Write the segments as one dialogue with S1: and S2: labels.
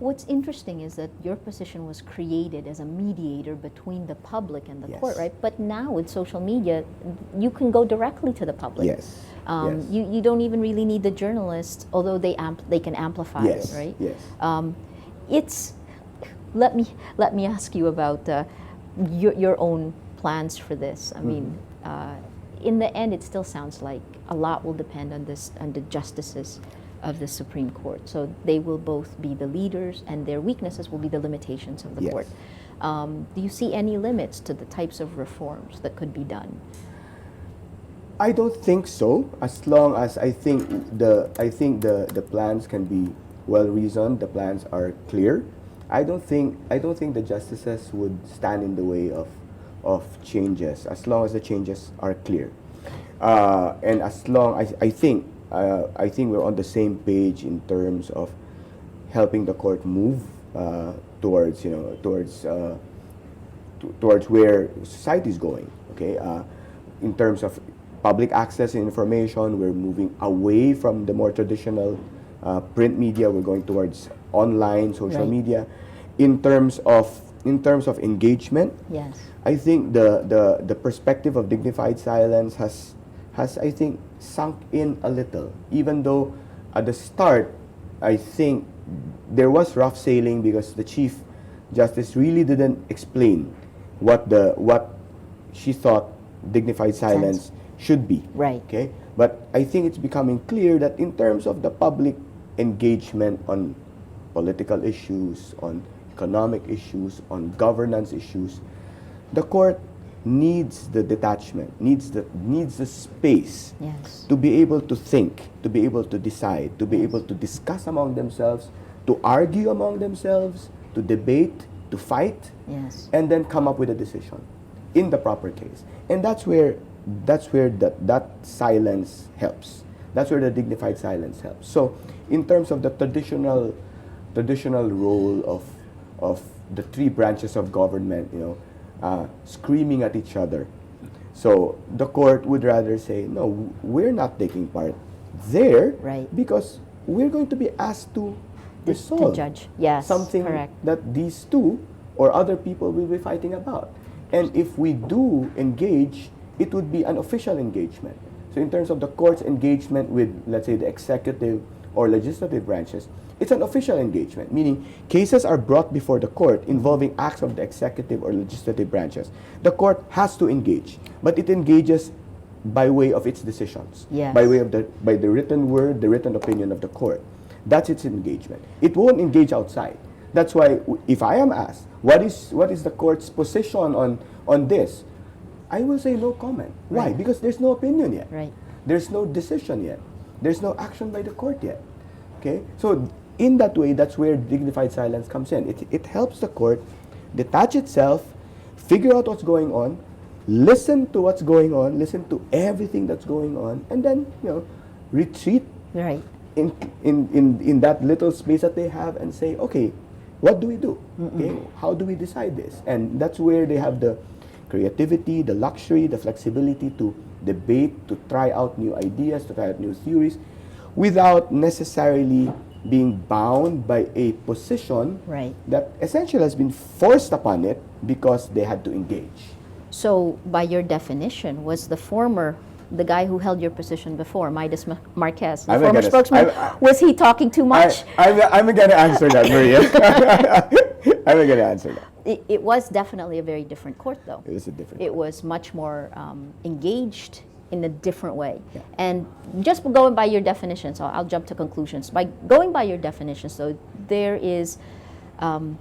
S1: what's interesting is that your position was created as a mediator between the public and the court, right? But now with social media, you can go directly to the public.
S2: Yes. Yes.
S1: You don't even really need the journalists, although they can amplify
S2: Yes.
S1: it, right?
S2: Yes.
S1: It's let me ask you about your own plans for this. I mean, in the end, it still sounds like a lot will depend on the justices of the Supreme Court. So they will both be the leaders, and their weaknesses will be the limitations of the
S2: Yes.
S1: court. Do you see any limits to the types of reforms that could be done?
S2: I don't think so. As long as I think the plans can be well reasoned, the plans are clear. I don't think the justices would stand in the way of changes, as long as the changes are clear, and as long as I think we're on the same page in terms of helping the court move towards where society is going. Okay, in terms of public access to information, we're moving away from the more traditional print media. We're going towards online social
S1: Right.
S2: media. In terms of engagement,
S1: Yes.
S2: I think the perspective of dignified silence has I think sunk in a little. Even though at the start, I think there was rough sailing because the Chief Justice really didn't explain what she thought dignified silence should be.
S1: Right.
S2: Okay, but I think it's becoming clear that in terms of the public engagement on political issues, on economic issues, on governance issues, the court needs the detachment, needs the space
S1: Yes.
S2: to be able to think, to be able to decide, to be able to discuss among themselves, to argue among themselves, to debate, to fight,
S1: Yes.
S2: and then come up with a decision in the proper case. And that's where that silence helps. That's where the dignified silence helps. So in terms of the traditional role of the three branches of government, screaming at each other. So the court would rather say, no, we're not taking part there,
S1: Right.
S2: because we're going to be asked to
S1: To
S2: resolve
S1: judge. Yes.
S2: something
S1: Correct.
S2: that these two or other people will be fighting about. And if we do engage, it would be an official engagement. So in terms of the court's engagement with, let's say, the executive or legislative branches, it's an official engagement, meaning cases are brought before the court involving acts of the executive or legislative branches. The court has to engage, but it engages by way of its decisions,
S1: Yes.
S2: by the written word, the written opinion of the court. That's its engagement. It won't engage outside. That's why if I am asked, what is the court's position on this, I will say no comment. Why?
S1: Right.
S2: Because there's no opinion yet.
S1: Right.
S2: There's no decision yet. There's no action by the court yet. Okay? So in that way, that's where dignified silence comes in. It helps the court detach itself, figure out what's going on, listen to what's going on, listen to everything that's going on, and then retreat
S1: Right.
S2: in that little space that they have and say, okay, what do we do? Okay, how do we decide this? And that's where they have the creativity, the luxury, the flexibility to debate, to try out new ideas, to try out new theories, without necessarily being bound by a position
S1: Right.
S2: that essentially has been forced upon it because they had to engage.
S1: So, by your definition, was the guy who held your position before, Midas Marquez, the
S2: I'm
S1: former
S2: gonna-
S1: spokesman, was he talking too much?
S2: I'm going to answer that, Maria. I'm going to answer that.
S1: It was definitely a very different court, though.
S2: It was a different.
S1: It was much more engaged in a different way.
S2: Yeah.
S1: And just going by your definitions, I'll jump to conclusions. By going by your definitions, though, there is an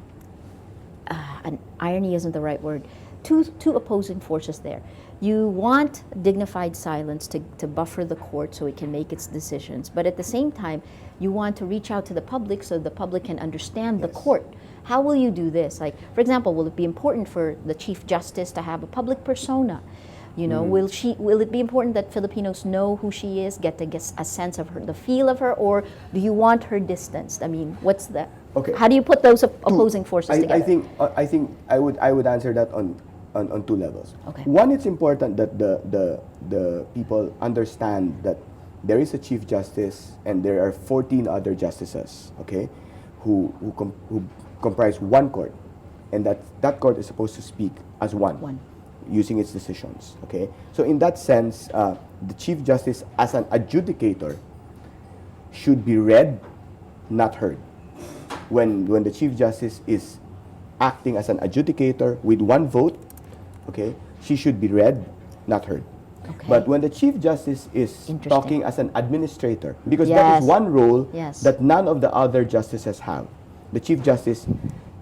S1: irony isn't the right word. Two opposing forces there. You want dignified silence to buffer the court so it can make its decisions, but at the same time, you want to reach out to the public so the public can understand the
S2: Yes.
S1: court. How will you do this? Like, for example, will it be important for the Chief Justice to have a public persona? Will it be important that Filipinos know who she is, get a sense of her, the feel of her, or do you want her distanced? I mean, what's the?
S2: Okay.
S1: How do you put those opposing forces together?
S2: I think I would answer that on two levels.
S1: Okay.
S2: One, it's important that the people understand that there is a Chief Justice and there are 14 other justices, okay, who comprise one court, and that court is supposed to speak as one, using its decisions. Okay, so in that sense, the Chief Justice as an adjudicator should be read, not heard. When the Chief Justice is acting as an adjudicator with one vote, okay, she should be read, not heard.
S1: Okay.
S2: But when the Chief Justice is
S1: Interesting.
S2: talking as an administrator, because that is
S1: Yes.
S2: one role
S1: Yes.
S2: that none of the other justices have. The Chief Justice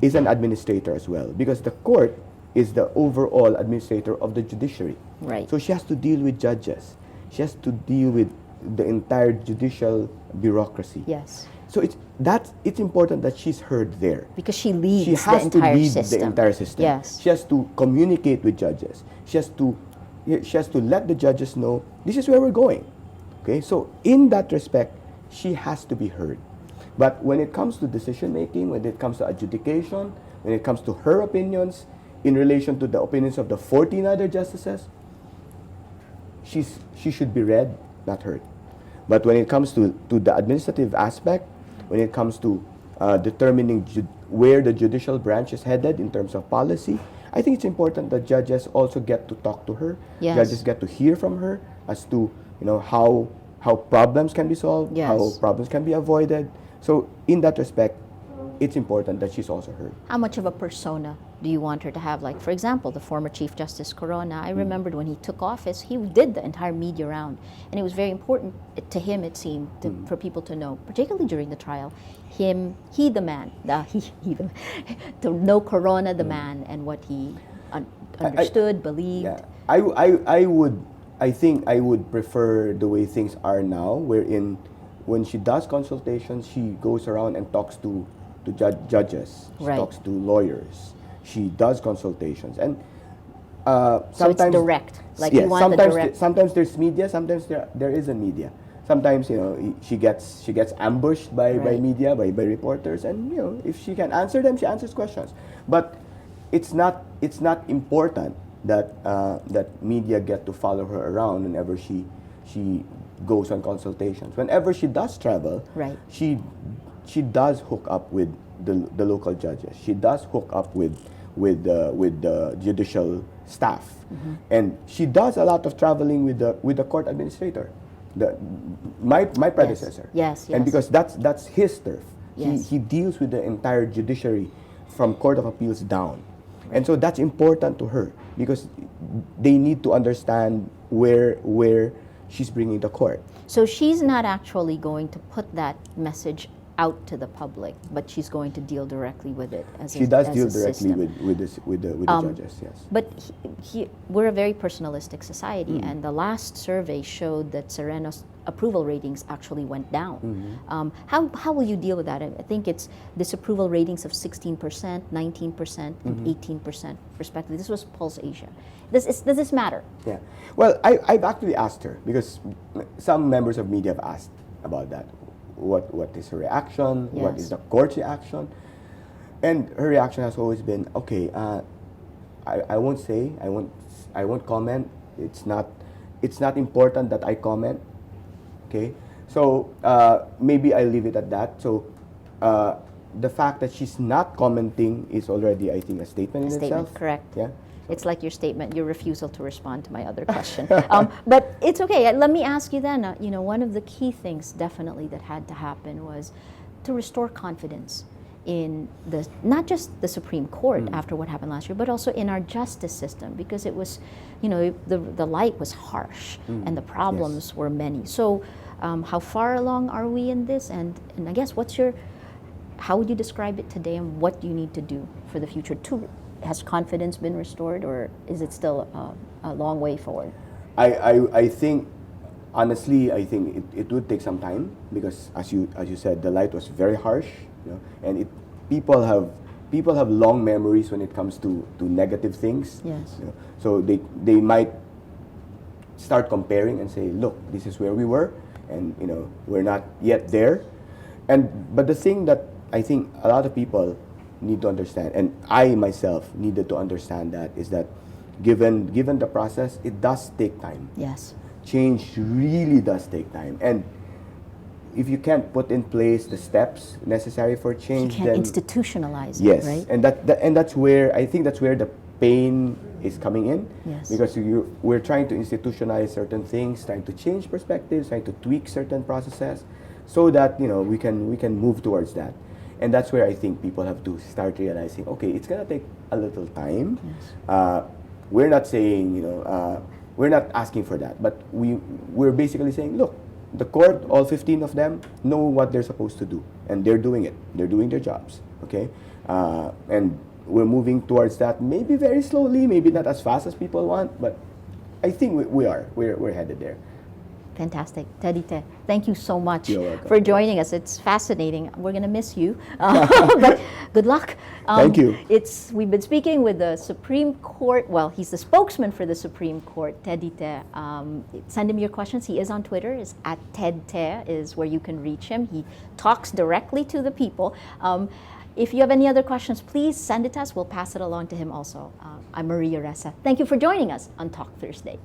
S2: is an administrator as well, because the court is the overall administrator of the judiciary.
S1: Right.
S2: So she has to deal with judges. She has to deal with the entire judicial bureaucracy.
S1: Yes.
S2: So it's important that she's heard there.
S1: Because she leads
S2: She has
S1: the
S2: to
S1: entire
S2: lead
S1: system.
S2: the entire system.
S1: Yes.
S2: She has to communicate with judges. She has to let the judges know this is where we're going. Okay? So in that respect, she has to be heard. But when it comes to decision making, when it comes to adjudication, when it comes to her opinions in relation to the opinions of the 14 other justices, she should be read, not heard. But when it comes to the administrative aspect, when it comes to determining where the judicial branch is headed in terms of policy, I think it's important that judges also get to talk to her.
S1: Yes.
S2: Judges get to hear from her as to how problems can be solved,
S1: Yes.
S2: how problems can be avoided. So in that respect, it's important that she's also heard.
S1: How much of a persona do you want her to have? Like, for example, the former Chief Justice Corona, I remembered when he took office, he did the entire media round. And it was very important to him, it seemed, for people to know, particularly during the trial, he the man, to know Corona the man and what he understood, believed.
S2: Yeah, I think I would prefer the way things are now, wherein when she does consultations, she goes around and talks to judges, she
S1: Right.
S2: talks to lawyers, she does consultations, and
S1: So
S2: sometimes
S1: it's direct. Like
S2: yes,
S1: you want the
S2: sometimes
S1: direct.
S2: sometimes there's media, sometimes there isn't media. Sometimes she gets ambushed by
S1: Right.
S2: media, by reporters, and if she can answer them, she answers questions. But it's not important that that media get to follow her around whenever she goes on consultations. Whenever she does travel,
S1: Right.
S2: she does hook up with the local judges. She does hook up with the judicial staff, and she does a lot of traveling with the court administrator, my predecessor.
S1: Yes,
S2: And
S1: yes.
S2: because that's his turf.
S1: Yes.
S2: He deals with the entire judiciary from Court of Appeals down. And so that's important to her because they need to understand where she's bringing the court.
S1: So she's not actually going to put that message out to the public, but she's going to deal directly with it as
S2: She
S1: a,
S2: does
S1: as
S2: deal
S1: a
S2: directly
S1: system.
S2: with the judges, yes.
S1: But we're a very personalistic society,
S2: Mm.
S1: and the last survey showed that Sereno's approval ratings actually went down.
S2: Mm-hmm.
S1: How will you deal with that? I think it's disapproval ratings of 16%, 19%, and
S2: Mm-hmm.
S1: 18% respectively. This was Pulse Asia. Does this matter?
S2: Yeah. Well, I've actually asked her because some members of media have asked about that. What is her reaction? What
S1: Yes.
S2: is the court's reaction? And her reaction has always been, okay, I won't say, I won't comment. It's not important that I comment. Okay, so maybe I leave it at that. So the fact that she's not commenting is already, I think, a statement in
S1: Statement,
S2: itself.
S1: correct.
S2: Yeah.
S1: It's like your statement, your refusal to respond to my other question. But it's okay. Let me ask you then. One of the key things definitely that had to happen was to restore confidence in not just the Supreme Court after what happened last year, but also in our justice system, because it was, the light was harsh and the problems were many. So, how far along are we in this? And I guess how would you describe it today, and what do you need to do for the future to? Has confidence been restored, or is it still a long way forward?
S2: I think, honestly, I think it would take some time because, as you said, the light was very harsh, and people have long memories when it comes to negative things.
S1: Yes.
S2: So they might start comparing and say, look, this is where we were, and we're not yet there. But the thing that I think a lot of people need to understand, and I myself needed to understand that, is that given the process, it does take time.
S1: Yes.
S2: Change really does take time, and if you can't put in place the steps necessary for
S1: You
S2: change,
S1: can't
S2: then
S1: institutionalize
S2: yes,
S1: it, right?
S2: and and that's where I think that's where the pain is coming in.
S1: Yes.
S2: Because we're trying to institutionalize certain things, trying to change perspectives, trying to tweak certain processes, so that we can move towards that. And that's where I think people have to start realizing, okay, it's gonna take a little time.
S1: Yes.
S2: We're not saying, we're not asking for that, but we're basically saying, look, the court, all 15 of them, know what they're supposed to do, and they're doing it. They're doing their jobs, okay? And we're moving towards that, maybe very slowly, maybe not as fast as people want, but I think we're headed there.
S1: Fantastic. Teddy Te, thank you so much
S2: You're welcome.
S1: for joining us. It's fascinating. We're going to miss you, but good luck.
S2: Thank you.
S1: We've been speaking with the Supreme Court. Well, he's the spokesman for the Supreme Court, Teddy Te. Send him your questions. He is on Twitter. It's at Ted Te is where you can reach him. He talks directly to the people. If you have any other questions, please send it to us. We'll pass it along to him also. I'm Maria Ressa. Thank you for joining us on Talk Thursday.